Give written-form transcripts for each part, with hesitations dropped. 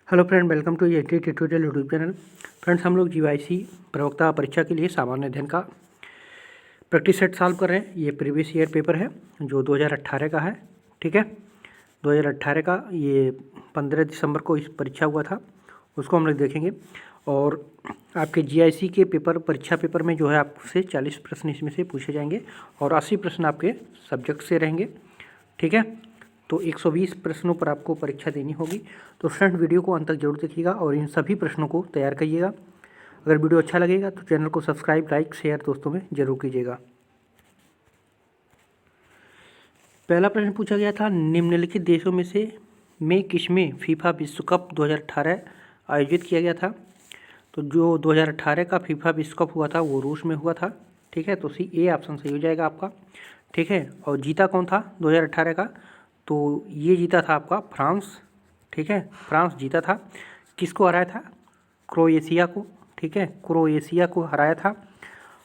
Hello friend, welcome to AT tutorial YouTube channel. Friends, हम लोग जीवाईसी प्रवक्ता परीक्षा के लिए सामान्य अध्ययन का प्रैक्टिस सेट सॉल्व कर रहे हैं। ये प्रीवियस ईयर पेपर है जो 2018 का है। ठीक है, 2018 का ये 15 दिसंबर को इस परीक्षा हुआ था, उसको हम लोग देखेंगे। और आपके जीआईसी के पेपर परीक्षा पेपर में जो है आपसे 40 प्रश्न इसमें से पूछे जाएंगे और 80 प्रश्न आपके सब्जेक्ट से रहेंगे। ठीक है, तो 120 प्रश्नों पर आपको परीक्षा देनी होगी। तो फ्रेंड, वीडियो को अंत तक जरूर देखिएगा और इन सभी प्रश्नों को तैयार करिएगा। अगर वीडियो अच्छा लगेगा तो चैनल को सब्सक्राइब, लाइक, शेयर दोस्तों में जरूर कीजिएगा। पहला प्रश्न पूछा गया था, निम्नलिखित देशों में किसमें फीफा विश्व कप 2018 आयोजित किया गया था। तो जो 2018 का फीफा विश्व कप हुआ था वो रूस में हुआ था। ठीक है, तो सी ए ऑप्शन सही हो जाएगा आपका। ठीक है, और जीता कौन था 2018 का? तो ये जीता था आपका फ्रांस। ठीक है, फ्रांस जीता था। किसको हराया था? क्रोएशिया को। ठीक है, क्रोएशिया को हराया था।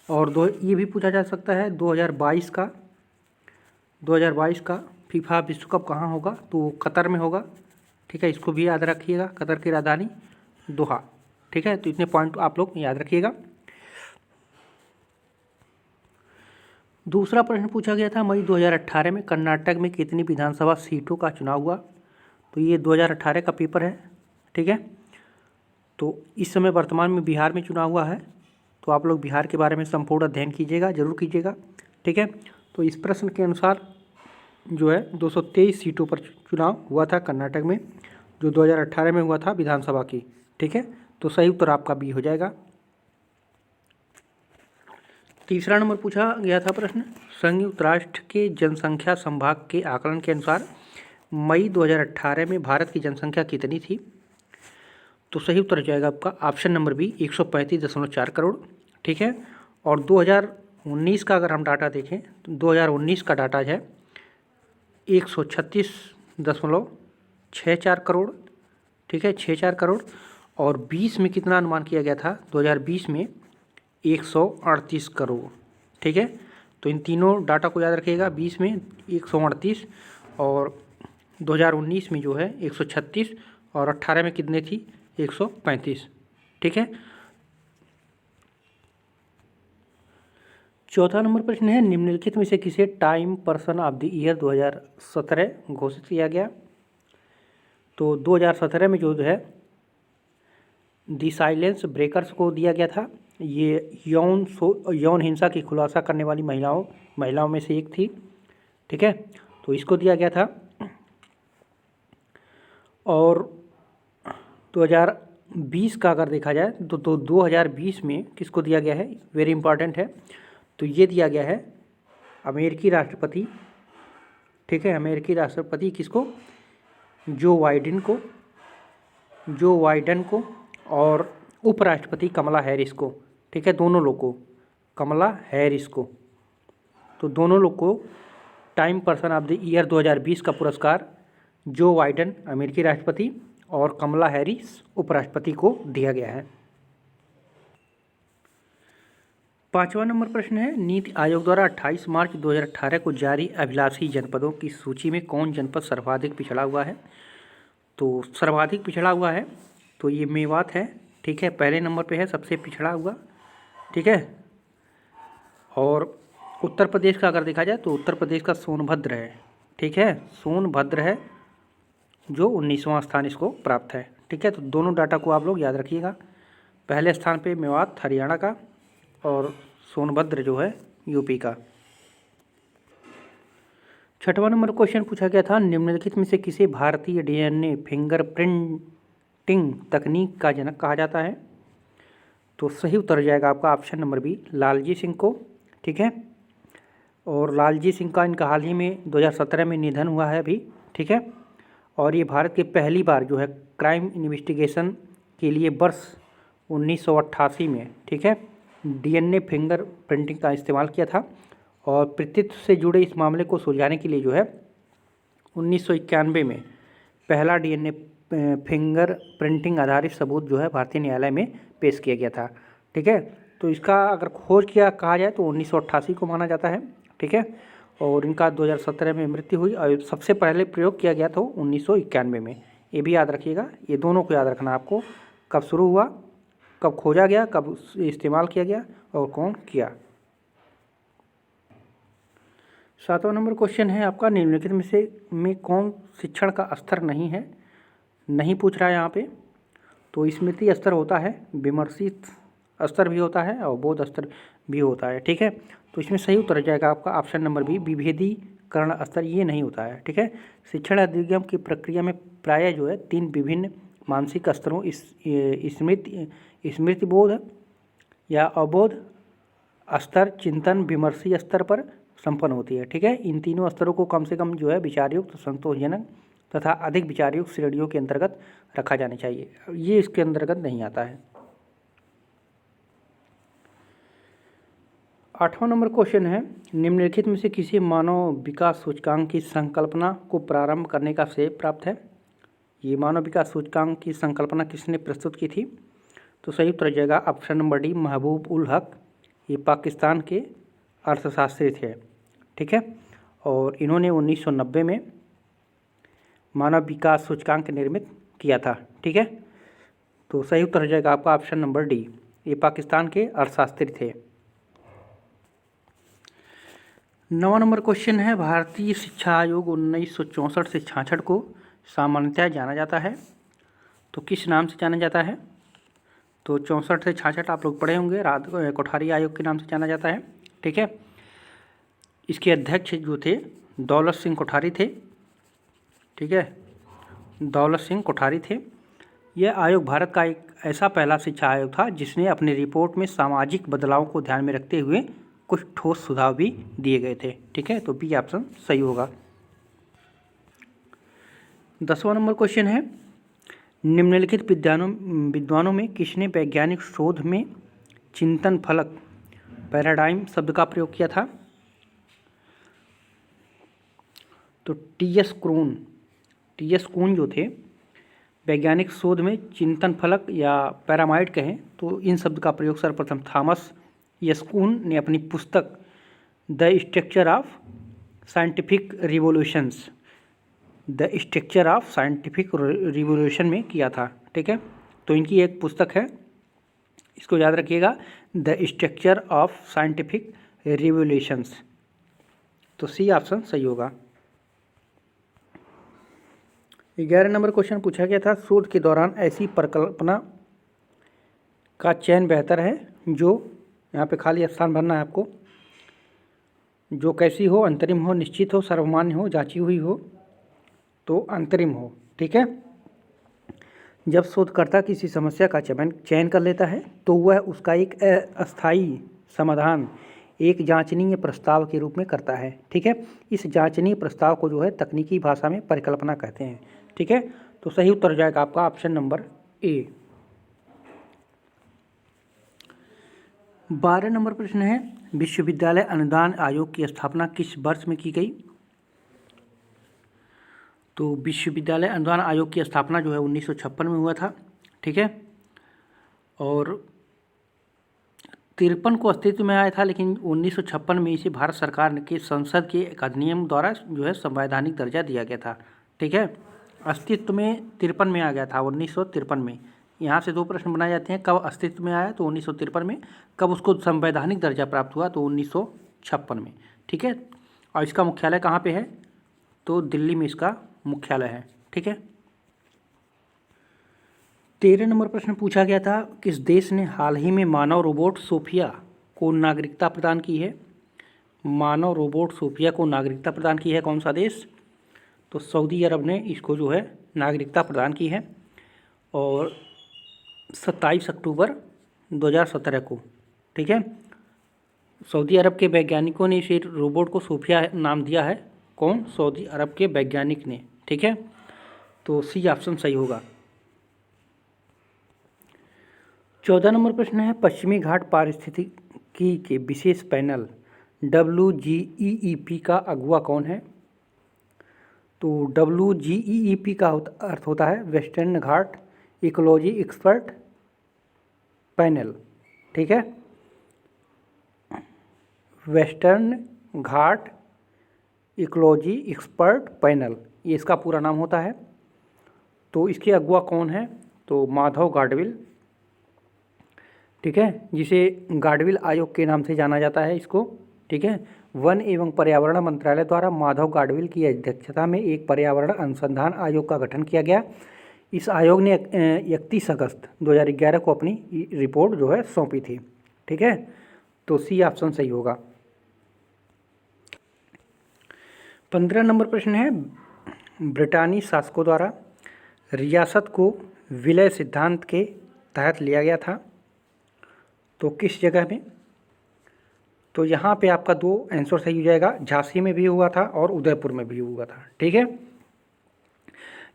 और ये भी पूछा जा सकता है 2022 का फीफा विश्व कप कहाँ होगा? तो कतर में होगा। ठीक है, इसको भी याद रखिएगा, कतर की राजधानी दोहा। ठीक है, तो इतने पॉइंट आप लोग याद रखिएगा। दूसरा प्रश्न पूछा गया था, मई 2018 में कर्नाटक में कितनी विधानसभा सीटों का चुनाव हुआ? तो ये 2018 का पेपर है। ठीक है, तो इस समय वर्तमान में बिहार में चुनाव हुआ है, तो आप लोग बिहार के बारे में संपूर्ण अध्ययन कीजिएगा, जरूर कीजिएगा। ठीक है, तो इस प्रश्न के अनुसार जो है 223 सीटों पर चुनाव हुआ था कर्नाटक में, जो 2018 में हुआ था विधानसभा की। ठीक है, तो सही उत्तर आपका बी हो जाएगा। तीसरा नंबर पूछा गया था प्रश्न, संयुक्त राष्ट्र के जनसंख्या संभाग के आकलन के अनुसार मई 2018 में भारत की जनसंख्या कितनी थी? तो सही उत्तर हो जाएगा आपका ऑप्शन नंबर बी, 135.4 करोड़। ठीक है, और 2019 का अगर हम डाटा देखें तो 2019 का डाटा है 136.64 करोड़। ठीक है, 64 करोड़। और 20 में कितना अनुमान किया गया था? 2020 में 138 करोड़। ठीक है, तो इन तीनों डाटा को याद रखिएगा। 20 में 138 और 2019 में जो है 136 और 18 में कितने थी? 135। ठीक है, चौथा नंबर प्रश्न है, निम्नलिखित में से किसे time person of the year 2017 घोषित किया गया? तो 2017 में जो है दी साइलेंस ब्रेकर्स को दिया गया था। ये यौन हिंसा की खुलासा करने वाली महिलाओं में से एक थी। ठीक है, तो इसको दिया गया था। और 2020 का अगर देखा जाए तो 2020 में किसको दिया गया है? वेरी इंपॉर्टेंट है। तो ये दिया गया है अमेरिकी राष्ट्रपति। ठीक है, अमेरिकी राष्ट्रपति किसको? जो बाइडेन को और उपराष्ट्रपति कमला हैरिस को। ठीक है, दोनों लोग को, कमला हैरिस को, तो दोनों लोग को time person of the year 2020 का पुरस्कार जो बाइडेन अमेरिकी राष्ट्रपति और कमला हैरिस उपराष्ट्रपति को दिया गया है। पांचवा नंबर प्रश्न है, नीति आयोग द्वारा 28 मार्च 2018 को जारी अभिलाषी जनपदों की सूची में कौन जनपद सर्वाधिक पिछड़ा हुआ है? तो सर्वाधिक पिछड़ा हुआ है तो ये मेवात है। ठीक है, पहले नंबर पे है सबसे पिछड़ा हुआ। ठीक है, और उत्तर प्रदेश का अगर देखा जाए तो उत्तर प्रदेश का सोनभद्र है। ठीक है, सोनभद्र है जो 19वां स्थान इसको प्राप्त है। ठीक है, तो दोनों डाटा को आप लोग याद रखिएगा। पहले स्थान पे मेवात हरियाणा का और सोनभद्र जो है यूपी का। छठवां नंबर क्वेश्चन पूछा गया था, निम्नलिखित में से किसे भारतीय डीएनए फिंगरप्रिंटिंग तकनीक का जनक कहा जाता है? तो सही उत्तर हो जाएगा आपका option number B, Lalji Singh को। ठीक है, और लालजी सिंह का इनका हाल ही में 2017 में निधन हुआ है अभी। ठीक है, और ये भारत के पहली बार जो है क्राइम इन्वेस्टिगेशन के लिए वर्ष 1988 में, ठीक है, डीएनए फिंगर प्रिंटिंग का इस्तेमाल किया था। और पितृत्व से जुड़े इस मामले को सुलझाने के लिए जो है 1991 में पहला डीएनए फिंगर प्रिंटिंग आधारित सबूत जो है भारतीय न्यायालय में पेश किया गया था। ठीक है, तो इसका अगर खोज किया कहा जाए तो 1988 को माना जाता है। ठीक है, और इनका 2017 में मृत्यु हुई और सबसे पहले प्रयोग किया गया था 1991 में। ये भी याद रखिएगा, ये दोनों को याद रखना है आपको, कब शुरू हुआ, कब खोजा गया, कब इस्तेमाल किया गया और कौन किया। 7वां नंबर क्वेश्चन है आपका, निम्नलिखित में से में कौन शिक्षण का स्तर नहीं है, नहीं पूछ रहा है यहाँ पे। तो स्मृति स्तर होता है, विमर्शित स्तर भी होता है और बोध स्तर भी होता है, ठीक है। तो इसमें सही उत्तर जाएगा आपका ऑप्शन नंबर बी, विभेदीकरण स्तर, ये नहीं होता है, ठीक है। शिक्षण अधिगम की प्रक्रिया में प्रायः जो है 3 विभिन्न मानसिक स्तरों स्मृति बोध या अबोध स्तर, चिंतन, विमर्शी स्तर पर संपन्न होती है, ठीक है। इन तीनों स्तरों को कम से कम जो है विचारयुक्त, संतोषजनक तथा अधिक विचारयुक्त श्रेणियों के अंतर्गत रखा जाना चाहिए, ये इसके अंतर्गत नहीं आता है। 8वां नंबर क्वेश्चन है, निम्नलिखित में से किसी मानव विकास सूचकांक की संकल्पना को प्रारंभ करने का श्रेय प्राप्त है। ये मानव विकास सूचकांक की संकल्पना किसने प्रस्तुत की थी। तो सही उत्तर जाएगा ऑप्शन नंबर डी, महबूब उल हक। ये पाकिस्तान के अर्थशास्त्री थे, ठीक है। और इन्होंने 1990 में मानव विकास सूचकांक निर्मित किया था, ठीक है। तो सही उत्तर जाएगा आपका ऑप्शन नंबर डी, ये पाकिस्तान के अर्थशास्त्री थे। 9वां नंबर क्वेश्चन है, भारतीय शिक्षा आयोग 1964 से 66 को सामान्यतः जाना जाता है, तो किस नाम से जाना जाता है। तो 64 से 66 आप लोग पढ़े होंगे, कोठारी आयोग के नाम से जाना जाता है, ठीक है। इसके अध्यक्ष जो थे दौलत सिंह कोठारी थे, ठीक है, दौलत सिंह कोठारी थे। यह आयोग भारत का एक ऐसा पहला शिक्षा आयोग था जिसने अपनी रिपोर्ट में सामाजिक बदलाव को ध्यान में रखते हुए कुछ ठोस सुझाव भी दिए गए थे, ठीक है। तो बी ऑप्शन सही होगा। 10वां नंबर क्वेश्चन है, निम्नलिखित विद्वानों में किसने वैज्ञानिक शोध में चिंतन फलक पैराडाइम शब्द का प्रयोग किया था। तो टी.एस. कून जो थे, वैज्ञानिक शोध में चिंतन फलक या पैरामाइड कहें तो इन शब्द का प्रयोग सर्वप्रथम थॉमस एस कून ने अपनी पुस्तक the structure of scientific revolution में किया था, ठीक है। तो इनकी एक पुस्तक है, इसको याद रखिएगा, the structure of scientific revolutions. तो सी ऑप्शन सही होगा। 11 नंबर क्वेश्चन पूछा गया था, शोध के दौरान ऐसी परिकल्पना का चयन बेहतर है जो, यहाँ पे खाली स्थान भरना है आपको, जो कैसी हो, अंतरिम हो, निश्चित हो, सर्वमान्य हो, जांची हुई हो। तो अंतरिम हो, ठीक है। जब शोधकर्ता किसी समस्या का चयन कर लेता है तो वह उसका एक अस्थायी समाधान एक जांचनीय प्रस्ताव के रूप में करता है, ठीक है। इस जांचनीय प्रस्ताव को जो है तकनीकी भाषा में परिकल्पना कहते हैं, ठीक है। तो सही उत्तर जाएगा आपका ऑप्शन नंबर ए। 12 नंबर प्रश्न है, विश्वविद्यालय अनुदान आयोग की स्थापना किस वर्ष में की गई। तो विश्वविद्यालय अनुदान आयोग की स्थापना जो है 1956 में हुआ था, ठीक है। और 53 को अस्तित्व में आया था, लेकिन 1956 में इसे भारत सरकार के संसद के एक अधिनियम द्वारा जो है संवैधानिक दर्जा दिया गया था, ठीक है। अस्तित्व में 53 में आ गया था, 1953 में। यहाँ से 2 प्रश्न बनाए जाते हैं, कब अस्तित्व में आया तो 1953 में, कब उसको संवैधानिक दर्जा प्राप्त हुआ तो 1956 में, ठीक है। और इसका मुख्यालय कहाँ पे है, तो दिल्ली में इसका मुख्यालय है, ठीक है। 13 नंबर प्रश्न पूछा गया था, किस देश ने हाल ही में मानव रोबोट सोफिया को नागरिकता प्रदान की है। मानव रोबोट सोफिया को नागरिकता प्रदान की है कौन सा देश। तो सऊदी अरब ने इसको जो है नागरिकता प्रदान की है, और 27 अक्टूबर 2017 को, ठीक है। सऊदी अरब के वैज्ञानिकों ने इसे रोबोट को सोफिया नाम दिया है, कौन, सऊदी अरब के वैज्ञानिक ने, ठीक है। तो सी ऑप्शन सही होगा। 14 नंबर प्रश्न है, पश्चिमी घाट पारिस्थितिकी के विशेष पैनल WGEEP का अगुवा कौन है। तो WGEEP का अर्थ होता है वेस्टर्न घाट इकोलॉजी एक्सपर्ट पैनल, ठीक है। वेस्टर्न घाट इकोलॉजी एक्सपर्ट पैनल, ये इसका पूरा नाम होता है। तो इसके अगुवा कौन है? तो माधव गाडगिल, ठीक है, जिसे गाडगिल आयोग के नाम से जाना जाता है इसको, ठीक है। वन एवं पर्यावरण मंत्रालय द्वारा माधव गाडगिल की अध्यक्षता में एक पर्यावरण अनुसंधान आयोग का गठन किया गया। इस आयोग ने 31 अगस्त 2011 को अपनी रिपोर्ट जो है सौंपी थी, ठीक है। तो सी ऑप्शन सही होगा। 15 नंबर प्रश्न है, ब्रिटानी शासकों द्वारा रियासत को विलय सिद्धांत के तहत लिया गया था, तो किस जगह में? तो यहाँ पे आपका 2 आंसर सही हो जाएगा। झांसी में भी हुआ था और उदयपुर में भी हुआ था, ठीक है।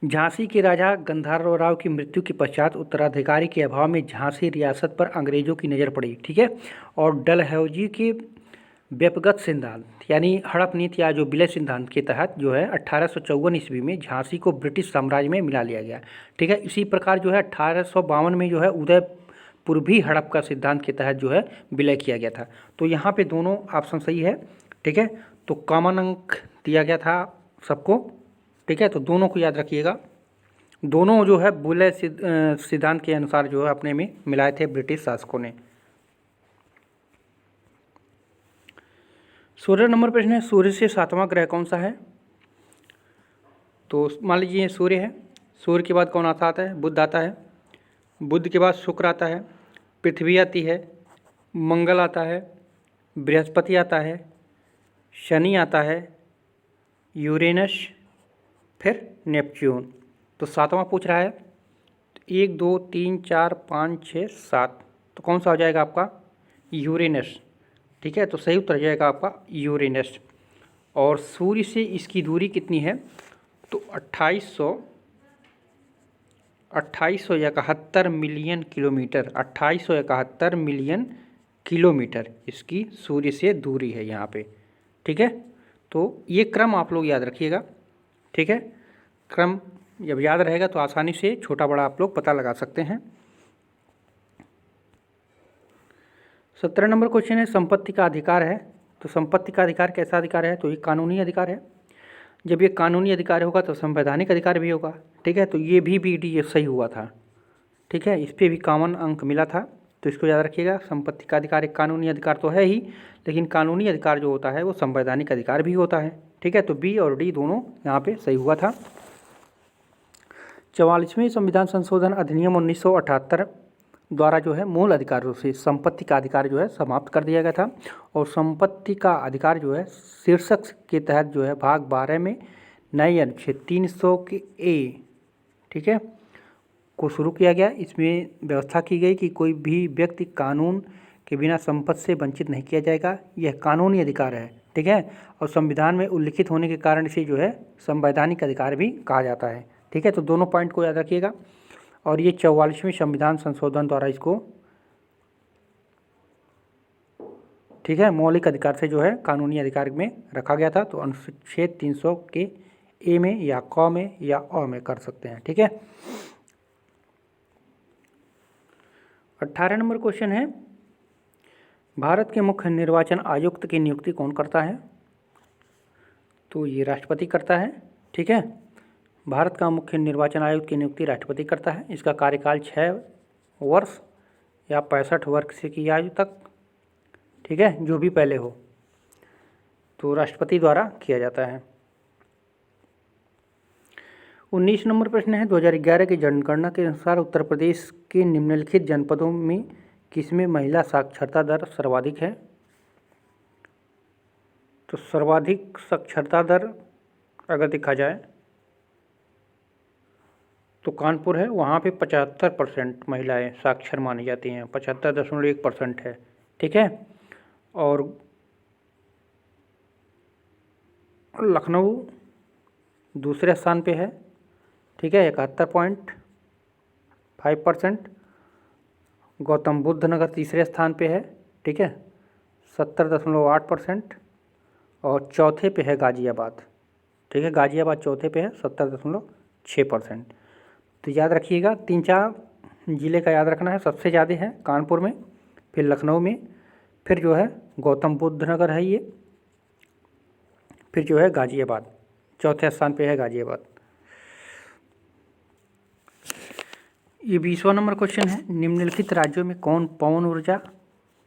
झांसी के राजा गंधर्व राव की मृत्यु के पश्चात उत्तराधिकारी के अभाव में झांसी रियासत पर अंग्रेजों की नज़र पड़ी, ठीक है। और डलहौजी के व्यपगत सिद्धांत यानी हड़प नीति या जो विलय सिद्धांत के तहत जो है 1854 ईस्वी में झांसी को ब्रिटिश साम्राज्य में मिला लिया गया, ठीक है। इसी प्रकार जो है 1852 में जो है उदयपुर भी हड़प का सिद्धांत के तहत जो है विलय किया गया था। तो यहाँ पे दोनों ऑप्शन सही है, ठीक है। तो कॉमन अंक दिया गया था सबको, ठीक है। तो दोनों को याद रखिएगा, दोनों जो है विलय सिद्धांत के अनुसार जो है अपने में मिलाए थे ब्रिटिश शासकों ने। 16 नंबर प्रश्न है, सूर्य से 7वां ग्रह कौन सा है? तो मान लीजिए ये सूर्य है, सूर्य के बाद कौन आता है? बुध आता है, बुध के बाद शुक्र आता है, पृथ्वी आती है, मंगल आता है, बृहस्पति आता है, शनि आता है, यूरेनस, फिर नेपच्यून। तो 7वां पूछ रहा है, 1 2 3 4 5 6 7, तो कौन सा हो जाएगा आपका? यूरेनस, ठीक है। तो सही उत्तर जाएगा आपका यूरेनस। और सूर्य से इसकी दूरी कितनी है? तो 2871 मिलियन किलोमीटर, 2871 मिलियन किलोमीटर इसकी सूर्य से दूरी है यहाँ पे, ठीक है। तो ये क्रम आप लोग याद रखिएगा, ठीक है। क्रम जब याद रहेगा तो आसानी से छोटा बड़ा आप लोग पता लगा सकते हैं। 17 नंबर क्वेश्चन है, संपत्ति का अधिकार है। तो संपत्ति का अधिकार कैसा अधिकार है? तो ये कानूनी अधिकार है। जब ये कानूनी अधिकार होगा तो संवैधानिक अधिकार भी होगा, ठीक है। तो ये भी BD ये सही हुआ था, ठीक है। इस पर भी कॉमन अंक मिला था, तो इसको याद रखिएगा। संपत्ति का अधिकार एक कानूनी अधिकार तो है ही, लेकिन कानूनी अधिकार जो होता है वो संवैधानिक अधिकार भी होता है, ठीक है। तो B और D दोनों यहाँ पे सही हुआ था। 44वें संविधान संशोधन अधिनियम 1978 द्वारा जो है मूल अधिकारों से संपत्ति का अधिकार जो है समाप्त कर दिया गया था। और संपत्ति का अधिकार जो है शीर्षक के तहत जो है भाग 12 में नए अनुच्छेद 300 के A, ठीक है, को शुरू किया गया। इसमें व्यवस्था की गई कि कोई भी व्यक्ति कानून के बिना संपत्ति से वंचित नहीं किया जाएगा। यह कानूनी अधिकार है, ठीक है। और संविधान में उल्लिखित होने के कारण इसे जो है संवैधानिक अधिकार भी कहा जाता है, ठीक है। तो दोनों पॉइंट को याद रखिएगा। और ये 44वें संविधान संशोधन द्वारा इसको, ठीक है, मौलिक अधिकार से जो है कानूनी अधिकार में रखा गया था। तो अनुच्छेद 300 के A में या क में या अ में कर सकते हैं, ठीक है। 18 नंबर क्वेश्चन है, भारत के मुख्य निर्वाचन आयुक्त की नियुक्ति कौन करता है? तो ये राष्ट्रपति करता है, ठीक है। भारत का मुख्य निर्वाचन आयुक्त की नियुक्ति राष्ट्रपति करता है। इसका कार्यकाल 6 वर्ष या 65 वर्ष की आयु तक, ठीक है, जो भी पहले हो, तो राष्ट्रपति द्वारा किया जाता है। 19 नंबर प्रश्न है, 2011 की जनगणना के अनुसार उत्तर प्रदेश के निम्नलिखित जनपदों में किसमें महिला साक्षरता दर सर्वाधिक है? तो सर्वाधिक साक्षरता दर अगर देखा जाए तो कानपुर है, वहाँ पे 75% महिलाएं साक्षर मानी जाती हैं, 75.1% है, ठीक है। और लखनऊ दूसरे स्थान पे है, ठीक है, 71.5%। गौतम बुद्ध नगर तीसरे स्थान पे है, ठीक है, 70.8%। और चौथे पे है गाज़ियाबाद, ठीक है, गाज़ियाबाद चौथे पे है 70.6%। तो याद रखिएगा, 3-4 ज़िले का याद रखना है। सबसे ज़्यादा है कानपुर में, फिर लखनऊ में, फिर जो है गौतम बुद्ध नगर है ये, फिर जो है गाज़ियाबाद, चौथे स्थान पे है गाज़ियाबाद। ये 20वां नंबर क्वेश्चन है। निम्नलिखित राज्यों में कौन पवन ऊर्जा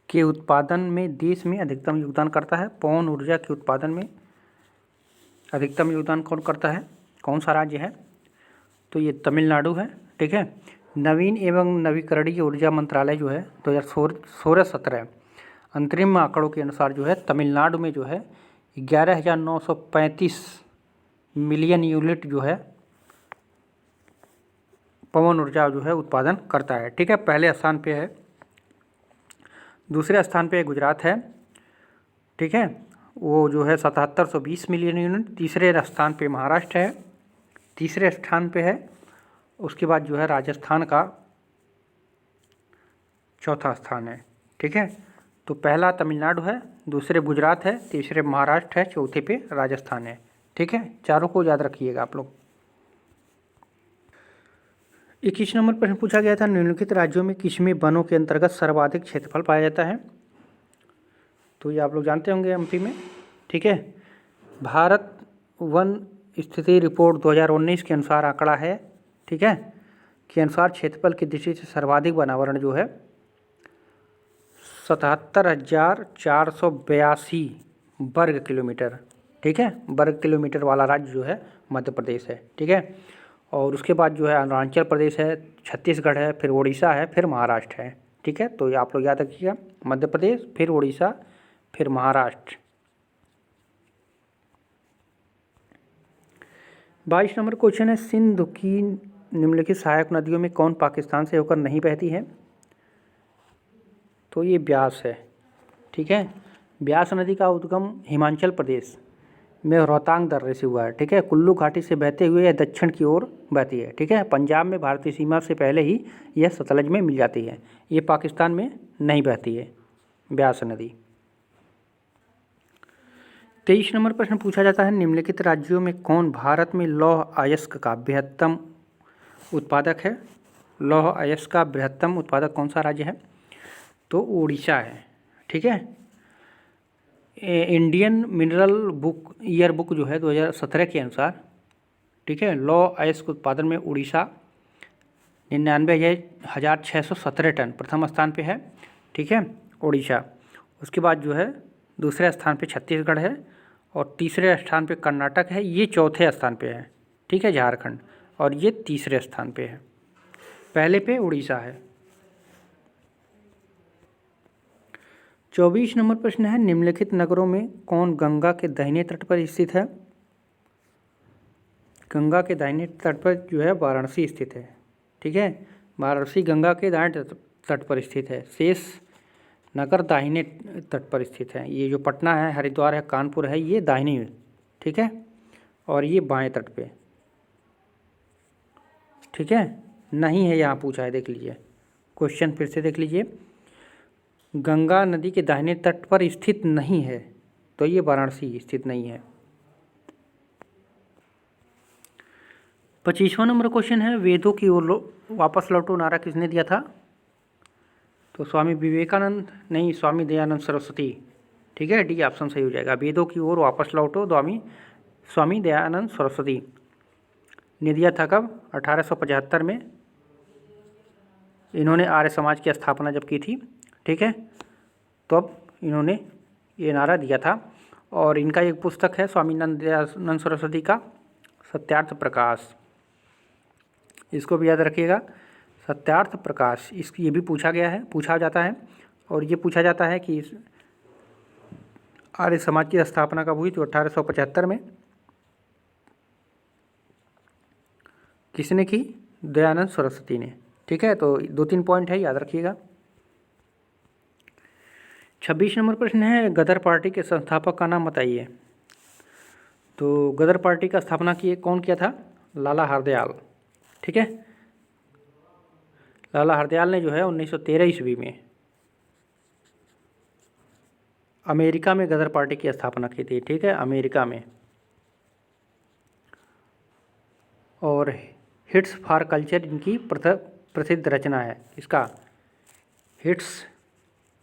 के उत्पादन में देश में अधिकतम योगदान करता है? पवन ऊर्जा के उत्पादन में अधिकतम योगदान कौन करता है? कौन सा राज्य है? तो ये तमिलनाडु है। ठीक है। नवीन एवं नवीकरणीय ऊर्जा मंत्रालय जो है 2016-17 अंतरिम आंकड़ों के अनुसार जो है तमिलनाडु में जो है 11,935 मिलियन यूनिट जो है पवन ऊर्जा जो है उत्पादन करता है। ठीक है, पहले स्थान पे है। दूसरे स्थान पे गुजरात है। ठीक है, वो जो है 7720 मिलियन यूनिट। तीसरे स्थान पे महाराष्ट्र है। तीसरे स्थान पे है। उसके बाद जो है राजस्थान का चौथा स्थान है। ठीक है, तो पहला तमिलनाडु है, दूसरे गुजरात है, तीसरे महाराष्ट्र है, चौथे पे राजस्थान है। ठीक है, चारों को याद रखिएगा आप लोग। 21 नंबर प्रश्न पूछा गया था, निम्नलिखित राज्यों में किसमें वनों के अंतर्गत सर्वाधिक क्षेत्रफल पाया जाता है? तो ये आप लोग जानते होंगे एमपी में। ठीक है, भारत वन स्थिति रिपोर्ट 2019 के अनुसार आंकड़ा है, ठीक है, के अनुसार क्षेत्रफल की दृष्टि से सर्वाधिक वनावरण जो है 77,482 वर्ग किलोमीटर। ठीक है, वर्ग किलोमीटर वाला राज्य जो है मध्य प्रदेश है। ठीक है, और उसके बाद जो है अरुणाचल प्रदेश है, छत्तीसगढ़ है, फिर उड़ीसा है, फिर महाराष्ट्र है। ठीक है, तो ये आप लोग याद रखिएगा, मध्य प्रदेश, फिर उड़ीसा, फिर महाराष्ट्र। 22 नंबर क्वेश्चन है, सिंधु की निम्नलिखित सहायक नदियों में कौन पाकिस्तान से होकर नहीं बहती है? तो ये ब्यास है। ठीक है, ब्यास नदी का उद्गम हिमाचल प्रदेश में रोहतांग दर्रे से हुआ है। ठीक है, कुल्लू घाटी से बहते हुए यह दक्षिण की ओर बहती है। ठीक है, पंजाब में भारतीय सीमा से पहले ही यह सतलज में मिल जाती है। ये पाकिस्तान में नहीं बहती है ब्यास नदी। 23 नंबर प्रश्न पूछा जाता है, निम्नलिखित राज्यों में कौन भारत में लौह अयस्क का बृहत्तम उत्पादक है? लौह अयस्क का बृहत्तम उत्पादक कौन सा राज्य है? तो उड़ीसा है। ठीक है, Indian mineral book year book जो है 2017 के अनुसार, ठीक है, लौह अयस्क उत्पादन में उड़ीसा 99,617 टन प्रथम स्थान पे है। ठीक है, उड़ीसा। उसके बाद जो है दूसरे स्थान पे छत्तीसगढ़ है और तीसरे स्थान पे कर्नाटक है। ये चौथे स्थान पे है। ठीक है, झारखंड, और ये तीसरे स्थान पे है। पहले पे उड़ीसा है। 24 नंबर प्रश्न है, निम्नलिखित नगरों में कौन गंगा के दाहिने तट पर स्थित है? गंगा के दाहिने तट पर जो है वाराणसी स्थित है। ठीक है, वाराणसी गंगा के दाहिने तट पर स्थित है। शेष नगर दाहिने तट पर स्थित है। ये जो पटना है, हरिद्वार है, कानपुर है, ये दाहिने, ठीक है, और ये बाएं तट पे। ठीक है, नहीं है यहाँ पूछा है, देख लीजिए क्वेश्चन फिर से देख लीजिए। गंगा नदी के दाहिने तट पर स्थित नहीं है, तो ये वाराणसी स्थित नहीं है। 25वां नंबर क्वेश्चन है, वेदों की ओर वापस लौटो नारा किसने दिया था? तो स्वामी विवेकानंद, नहीं, स्वामी दयानंद सरस्वती। ठीक है, डी ऑप्शन सही हो जाएगा। वेदों की ओर वापस लौटो स्वामी दयानंद सरस्वती ने दिया था। कब? 1875 में इन्होंने आर्य समाज की स्थापना जब की थी। ठीक है, तो अब इन्होंने ये नारा दिया था। और इनका एक पुस्तक है स्वामी दयानंद सरस्वती का, सत्यार्थ प्रकाश। इसको भी याद रखिएगा, सत्यार्थ प्रकाश। इसकी ये भी पूछा जाता है। और ये पूछा जाता है कि आर्य समाज की स्थापना कब हुई? तो 1875 में। किसने की? दयानंद सरस्वती ने। ठीक है, तो 2-3 पॉइंट है, याद रखिएगा। 26 नंबर प्रश्न है, गदर पार्टी के संस्थापक का नाम बताइए। तो गदर पार्टी का स्थापना कौन किया था? लाला हरदयाल। ठीक है, लाला हरदयाल ने जो है 1913 ईस्वी में अमेरिका में गदर पार्टी की स्थापना की थी। ठीक है, अमेरिका में। और हिट्स फॉर कल्चर इनकी प्रसिद्ध रचना है। इसका हिट्स,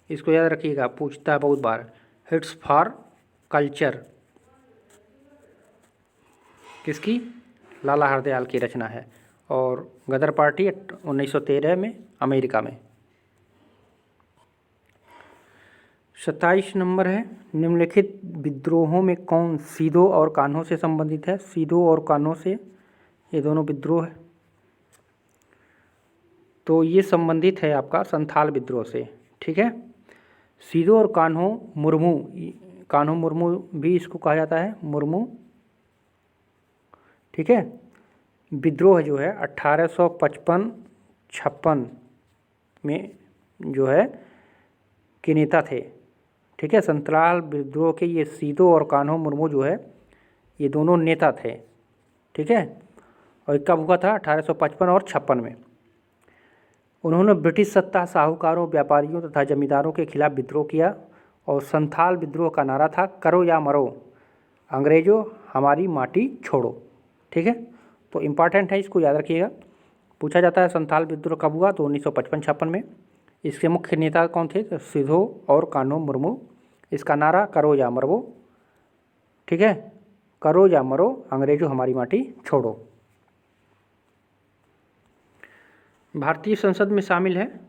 इसको याद रखिएगा, पूछता है बहुत बार। हिट्स फॉर कल्चर किसकी? लाला हरदयाल की रचना है। और गदर पार्टी 1913 में अमेरिका में। 27 नंबर है, निम्नलिखित विद्रोहों में कौन सीधो और कान्हों से संबंधित है? सीधो और कान्हों से ये दोनों विद्रोह है, तो ये संबंधित है आपका संथाल विद्रोह से। ठीक है, सीधो और कान्हों मुर्मू, कान्हों मुर्मू भी इसको कहा जाता है, मुर्मू। ठीक है, विद्रोह जो है 1855-56 में जो है के नेता थे। ठीक है, संथाल विद्रोह के ये सीधो और कान्हों मुर्मू जो है ये दोनों नेता थे। ठीक है, और ये कब हुआ था? 1855 और 56 में। उन्होंने ब्रिटिश सत्ता, साहूकारों, व्यापारियों तथा जमींदारों के खिलाफ विद्रोह किया और संथाल विद्रोह का नारा था करो या मरो, अंग्रेजों हमारी माटी छोड़ो। ठीक है, तो इम्पॉर्टेंट है, इसको याद रखिएगा। पूछा जाता है संथाल विद्रोह कब हुआ, तो 1955-56 में। इसके मुख्य नेता कौन थे? तो सीधो और कान्हों मुर्मू। इसका नारा करो या मरो। ठीक है, करो या मरो, अंग्रेजों हमारी माटी छोड़ो। भारतीय संसद में शामिल है,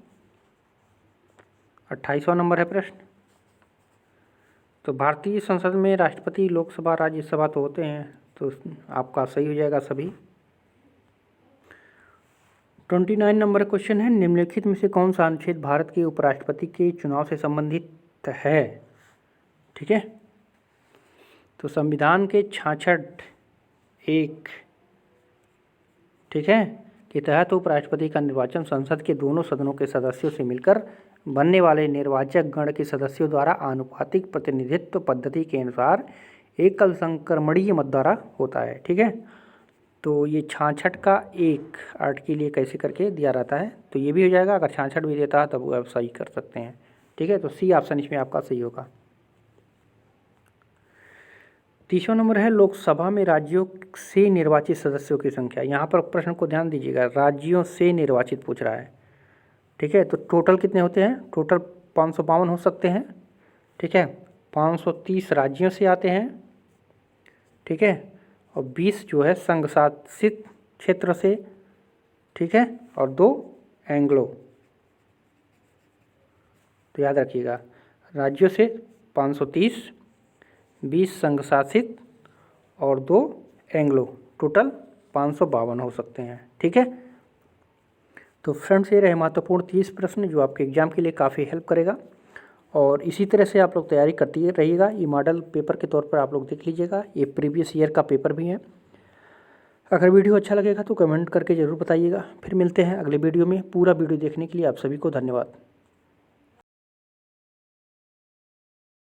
28वां नंबर है प्रश्न। तो भारतीय संसद में राष्ट्रपति, लोकसभा, राज्यसभा तो होते हैं, तो आपका सही हो जाएगा सभी। 29 नंबर क्वेश्चन है, निम्नलिखित में से कौन सा अनुच्छेद भारत के उपराष्ट्रपति के चुनाव से संबंधित है? ठीक है, तो संविधान के 66(1) ठीक है के तहत उपराष्ट्रपति का निर्वाचन संसद के दोनों सदनों के सदस्यों से मिलकर बनने वाले निर्वाचक गण के सदस्यों द्वारा आनुपातिक प्रतिनिधित्व पद्धति के अनुसार एकल संक्रमणीय मत द्वारा होता है। ठीक है, तो ये 66(1) आर्ट के लिए कैसे करके दिया रहता है, तो ये भी हो जाएगा। अगर 66 भी देता है तब वो आप सही कर सकते हैं। ठीक है, तो सी ऑप्शन इसमें आपका सही होगा। 30वां नंबर है, लोकसभा में राज्यों से निर्वाचित सदस्यों की संख्या। यहाँ पर प्रश्न को ध्यान दीजिएगा, राज्यों से निर्वाचित पूछ रहा है। ठीक है, तो टोटल कितने होते हैं? टोटल 552 हो सकते हैं। ठीक है, 530 राज्यों से आते हैं। ठीक है, और 20 जो है संघ शासित क्षेत्र से। ठीक है, और 2 एंग्लो। तो याद रखिएगा, राज्यों से 530, 20 संघ शासित और 2 एंग्लो, टोटल 552 हो सकते हैं। ठीक है, तो फ्रेंड्स ये रहे महत्वपूर्ण 30 प्रश्न जो आपके एग्जाम के लिए काफ़ी हेल्प करेगा। और इसी तरह से आप लोग तैयारी करते रहिएगा। ये मॉडल पेपर के तौर पर आप लोग देख लीजिएगा, ये प्रीवियस ईयर का पेपर भी है। अगर वीडियो अच्छा लगेगा तो कमेंट करके ज़रूर बताइएगा। फिर मिलते हैं अगले वीडियो में। पूरा वीडियो देखने के लिए आप सभी को धन्यवाद।